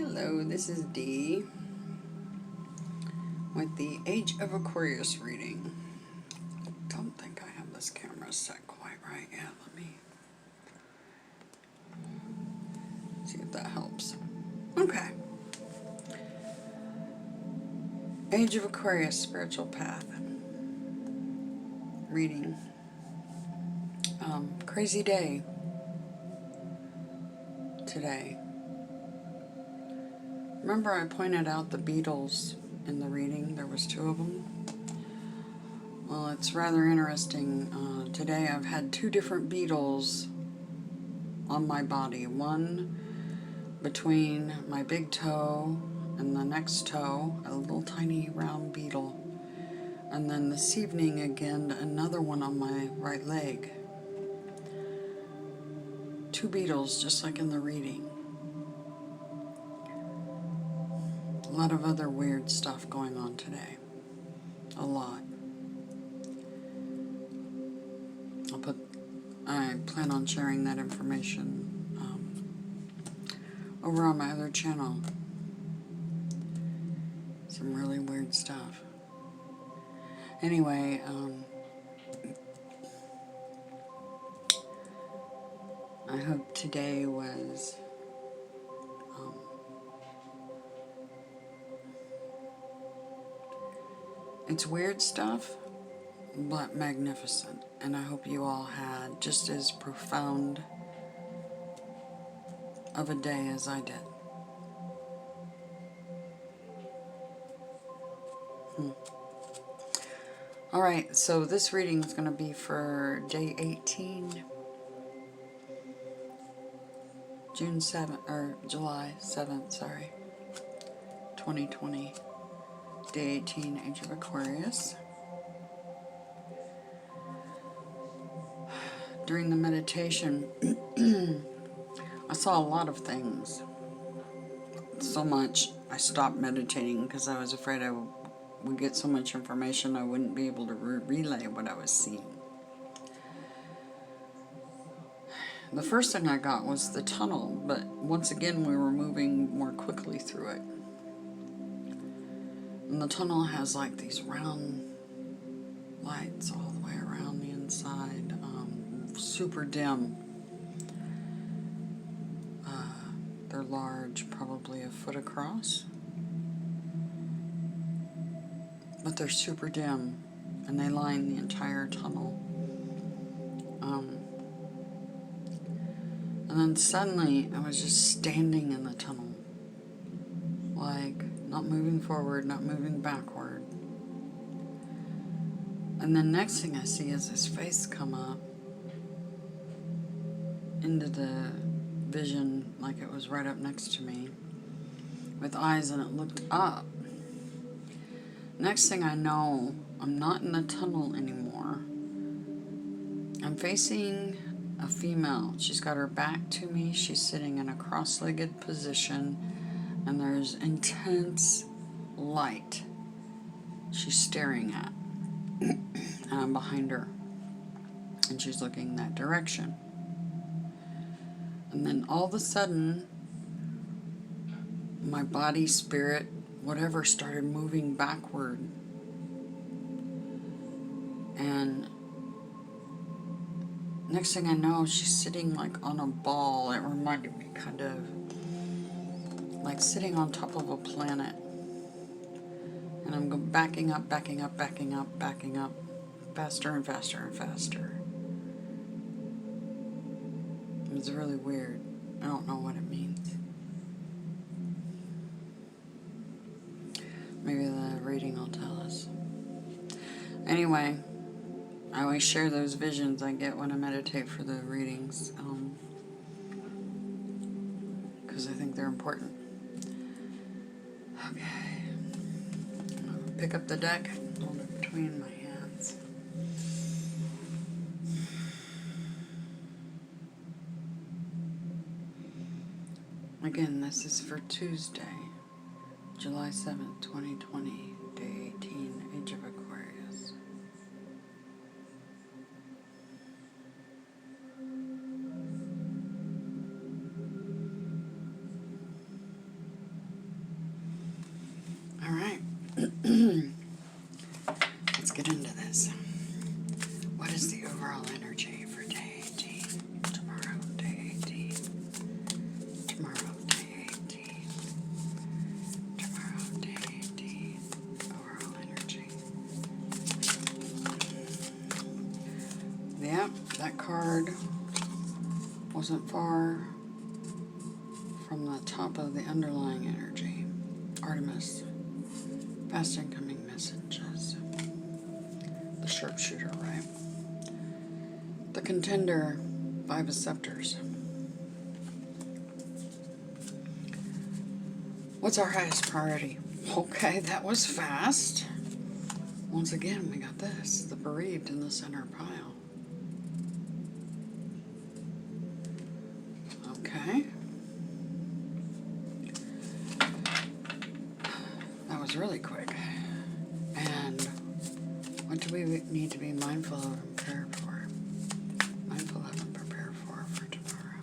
Hello, this is Dee with the Age of Aquarius reading. Don't think I have this camera set quite right yet. Let me see if that helps. Okay. Age of Aquarius, Spiritual Path reading. Crazy day today. Remember I pointed out the beetles in the reading? There was 2 of them. Well, it's rather interesting. Today I've had 2 different beetles on my body. One between my big toe and the next toe, a little tiny round beetle. And then this evening again, another one on my right leg. 2 beetles, just like in the reading. A lot of other weird stuff going on today. A lot. I plan on sharing that information over on my other channel. Some really weird stuff. Anyway, I hope today was it's weird stuff, but magnificent. And I hope you all had just as profound of a day as I did. Alright, so this reading is going to be for day 18, July 7th, sorry, 2020, day 18, Age of Aquarius. During the meditation, I saw a lot of things. So much I stopped meditating because I was afraid I would get so much information I wouldn't be able to relay what I was seeing. The first thing I got was the tunnel, but once again we were moving more quickly through it. And the tunnel has like these round lights all the way around the inside, super dim. They're large, probably a foot across. But they're super dim, and they line the entire tunnel. And then suddenly, I was just standing in the tunnel. Like, not moving forward, not moving backward. And then next thing I see is this face come up into the vision, like it was right up next to me, with eyes, and it looked up. Next thing I know, I'm not in the tunnel anymore. I'm facing a female. She's got her back to me. She's sitting in a cross-legged position, and there's intense light she's staring at. And I'm behind her, and she's looking that direction. And then all of a sudden, my body, spirit, whatever started moving backward. And next thing I know, she's sitting like on a ball. It reminded me kind of like sitting on top of a planet. And I'm backing up, backing up, backing up, backing up, faster and faster and faster. It's really weird. I don't know what it means. Maybe the reading will tell us. Anyway, I always share those visions I get when I meditate for the readings, because I think they're important. Okay. I'm going to pick up the deck, hold it between my hands. Again, this is for Tuesday, July 7th, 2020, day 18, Age of Aquarius. wasn't far from the top of the underlying energy. Artemis, fast incoming messages. The sharpshooter, right? The contender, 5 of scepters. What's our highest priority? Okay, that was fast. Once again, we got this, the bereaved in the center pile. Okay. That was really quick. And what do we need to be mindful of and prepared for? Mindful of and prepared for tomorrow,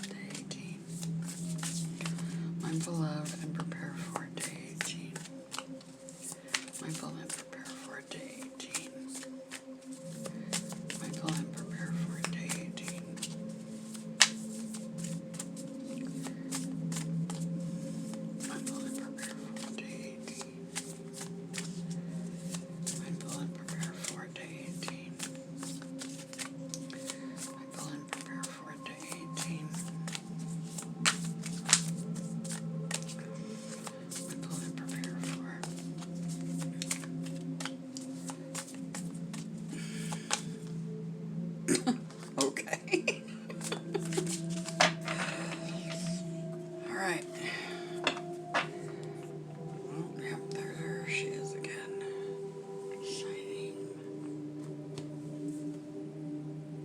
day 18. Mindful of and prepare for day 18. Mindful and prepare for day 18. Mindful and prepare for day 18. Mindful and prepare for day 18. Mindful and prepare for day 18. Mindful and prepare for day 18. Mindful and prepare for. Okay. All right. Oh, yep, there she is again. Shining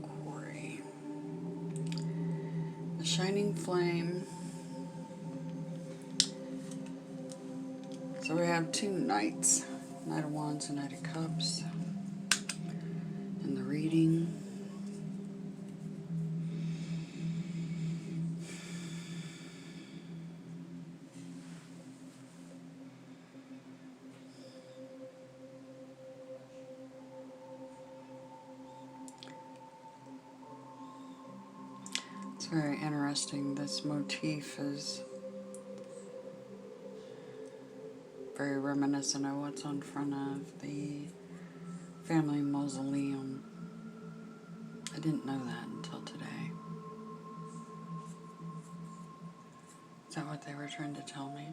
quarry. The shining flame. So we have 2 knights. Knight of Wands and Knight of Cups. In the reading. It's very interesting. This motif is very reminiscent of what's on front of the family mausoleum. I didn't know that until today. Is that what they were trying to tell me?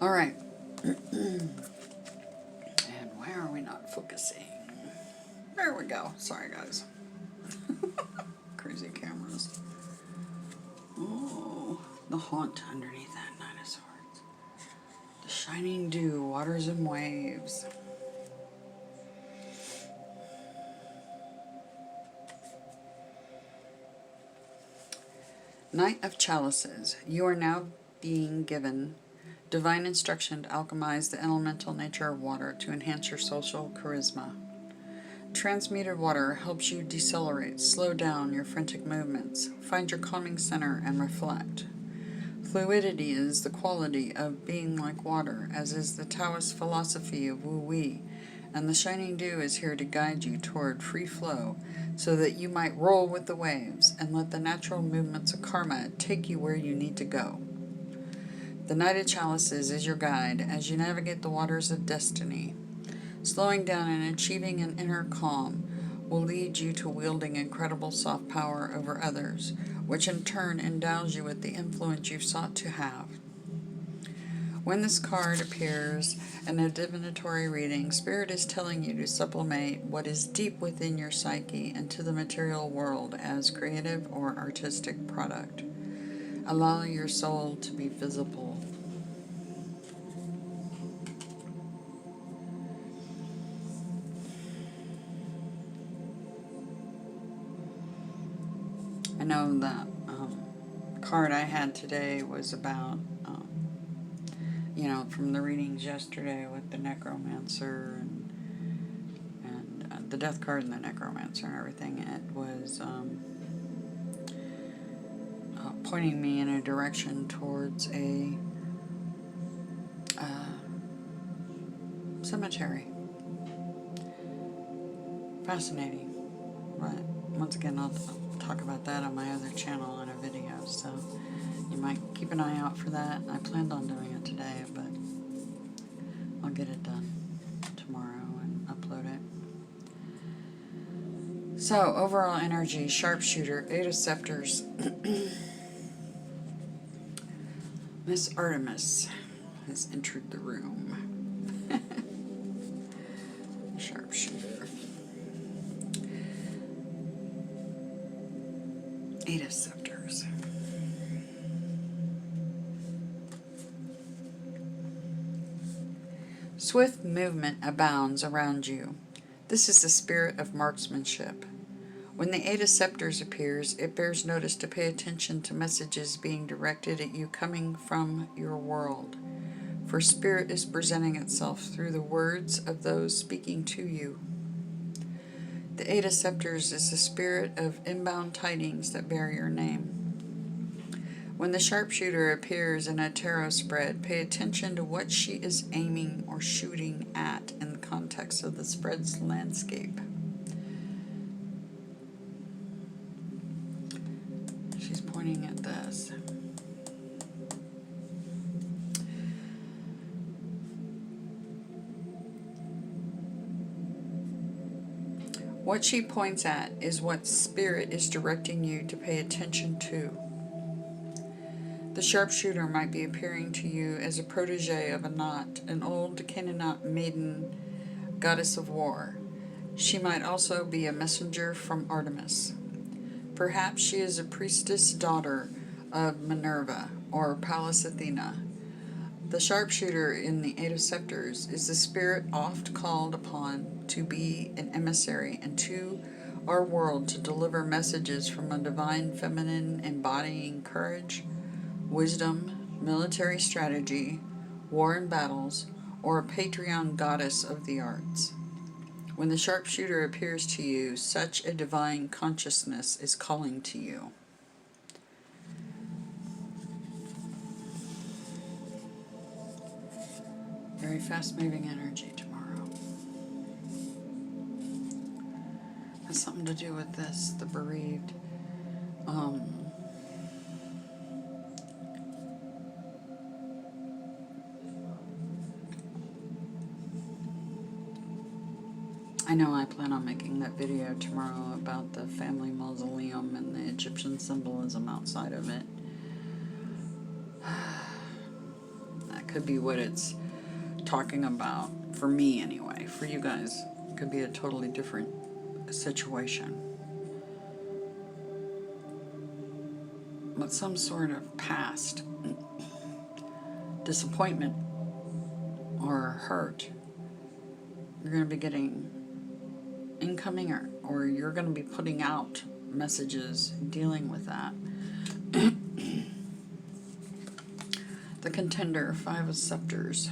All right. And why are we not focusing? There we go. Sorry, guys. Crazy cameras. Oh, the haunt underneath that Knight of Swords. The shining dew, waters and waves. Knight of Chalices. You are now being given divine instruction to alchemize the elemental nature of water to enhance your social charisma. Transmuted water helps you decelerate, slow down your frantic movements, find your calming center, and reflect. Fluidity is the quality of being like water, as is the Taoist philosophy of Wu Wei, and the shining dew is here to guide you toward free flow, so that you might roll with the waves and let the natural movements of karma take you where you need to go. The Knight of Chalices is your guide as you navigate the waters of destiny. Slowing down and achieving an inner calm will lead you to wielding incredible soft power over others, which in turn endows you with the influence you've sought to have. When this card appears in a divinatory reading, Spirit is telling you to sublimate what is deep within your psyche into the material world as creative or artistic product. Allow your soul to be visible. I know that card I had today was about, you know, from the readings yesterday with the necromancer and the death card and the necromancer and everything. It was pointing me in a direction towards a cemetery. Fascinating. But once again, I'll talk about that on my other channel in a video, so you might keep an eye out for that. I planned on doing it today, but I'll get it done tomorrow and upload it. So, overall energy, sharpshooter, 8 of scepters. Miss Artemis has entered the room. Sharpshooter. 8 of scepters. Swift movement abounds around you. This is the spirit of marksmanship. When the 8 of scepters appears, it bears notice to pay attention to messages being directed at you coming from your world. For spirit is presenting itself through the words of those speaking to you. The 8 of scepters is the spirit of inbound tidings that bear your name. When the sharpshooter appears in a tarot spread, pay attention to what she is aiming or shooting at in the context of the spread's landscape. She's pointing at this. What she points at is what spirit is directing you to pay attention to. The sharpshooter might be appearing to you as a protege of Anat, an old Canaanite maiden goddess of war. She might also be a messenger from Artemis. Perhaps she is a priestess daughter of Minerva or Pallas Athena. The sharpshooter in the 8 of scepters is the spirit oft called upon to be an emissary into our world to deliver messages from a divine feminine embodying courage, wisdom, military strategy, war and battles, or a Patreon goddess of the arts. When the sharpshooter appears to you, such a divine consciousness is calling to you. Very fast-moving energy tomorrow. Has something to do with this, the bereaved. I know I plan on making that video tomorrow about the family mausoleum and the Egyptian symbolism outside of it. That could be what it's talking about, for me anyway. For you guys, it could be a totally different situation. But some sort of past disappointment or hurt, you're going to be getting incoming, or you're going to be putting out messages dealing with that. The contender, 5 of scepters.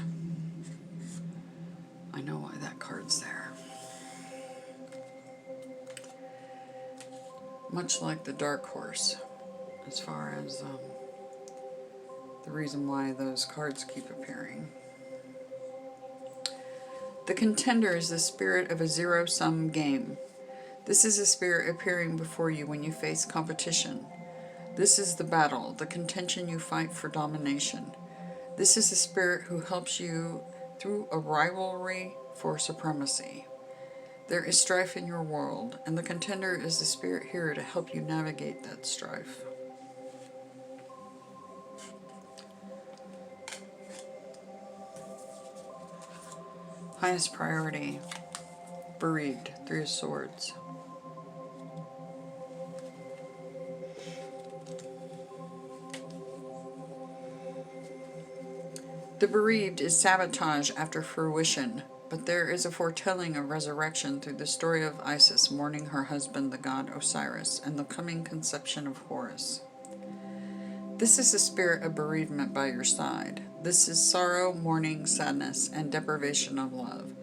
I know why that card's there. Much like the dark horse, as far as the reason why those cards keep appearing. The contender is the spirit of a zero-sum game. This is a spirit appearing before you when you face competition. This is the battle, the contention you fight for domination. This is the spirit who helps you through a rivalry for supremacy. There is strife in your world, and the contender is the spirit here to help you navigate that strife. Highest priority, bereaved, 3 of swords. The bereaved is sabotage after fruition, but there is a foretelling of resurrection through the story of Isis mourning her husband, the god Osiris, and the coming conception of Horus. This is the spirit of bereavement by your side. This is sorrow, mourning, sadness, and deprivation of love.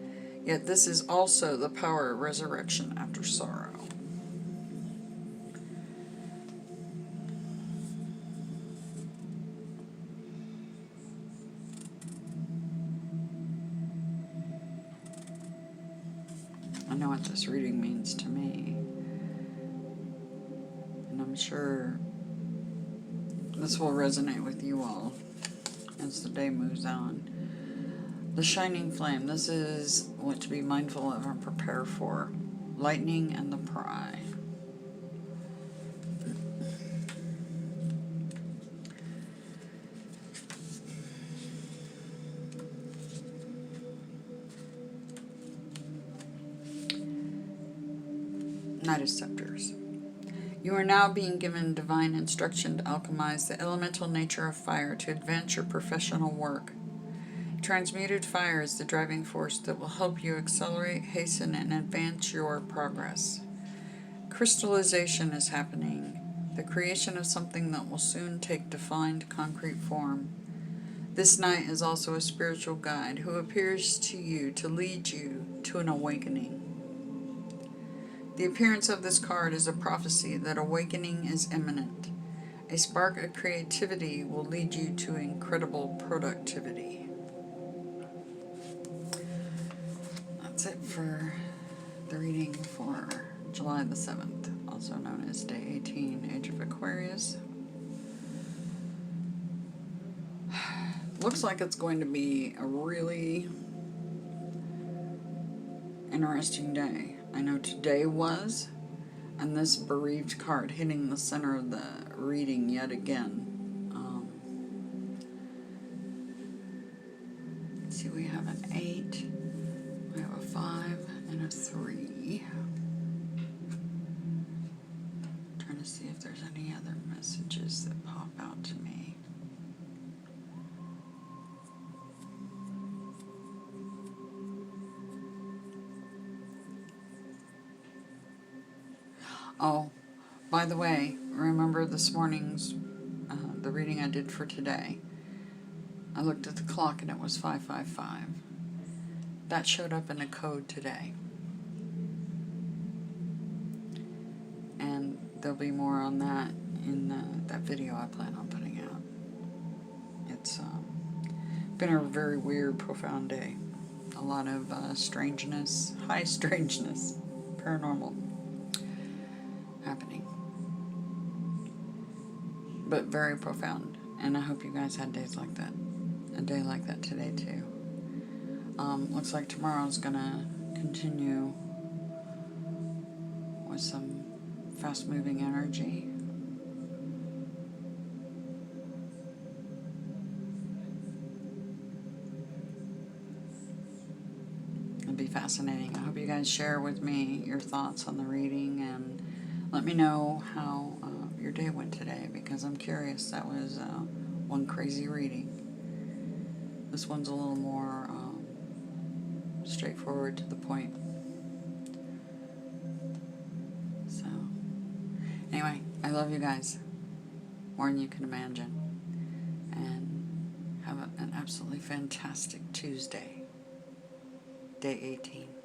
Yet this is also the power of resurrection after sorrow. I know what this reading means to me. And I'm sure this will resonate with you all as the day moves on. The shining flame. This is what to be mindful of and prepare for. lightning and the pry. Knight of Scepters. You are now being given divine instruction to alchemize the elemental nature of fire to advance your professional work. Transmuted fire is the driving force that will help you accelerate, hasten, and advance your progress. Crystallization is happening, the creation of something that will soon take defined concrete form. This knight is also a spiritual guide who appears to you to lead you to an awakening. The appearance of this card is a prophecy that awakening is imminent. A spark of creativity will lead you to incredible productivity. That's it for the reading for July the 7th, also known as Day 18, Age of Aquarius. Looks like it's going to be a really interesting day. I know today was, and this bereaved card hitting the center of the reading yet again. Let's see, we have an 8, we have a 5, and a 3. Trying to see if there's any other messages that pop out to me. Oh, by the way, remember this morning's, the reading I did for today. I looked at the clock and it was 555. That showed up in a code today. And there'll be more on that in that video I plan on putting out. It's been a very weird, profound day. A lot of strangeness, high strangeness, paranormal happening. But very profound. And I hope you guys had days like that. A day like that today too. Looks like tomorrow's gonna continue with some fast-moving energy. It'll be fascinating. I hope you guys share with me your thoughts on the reading and let me know how your day went today, because I'm curious. That was one crazy reading. This one's a little more straightforward, to the point. So, anyway, I love you guys more than you can imagine. And have an absolutely fantastic Tuesday, Day 18.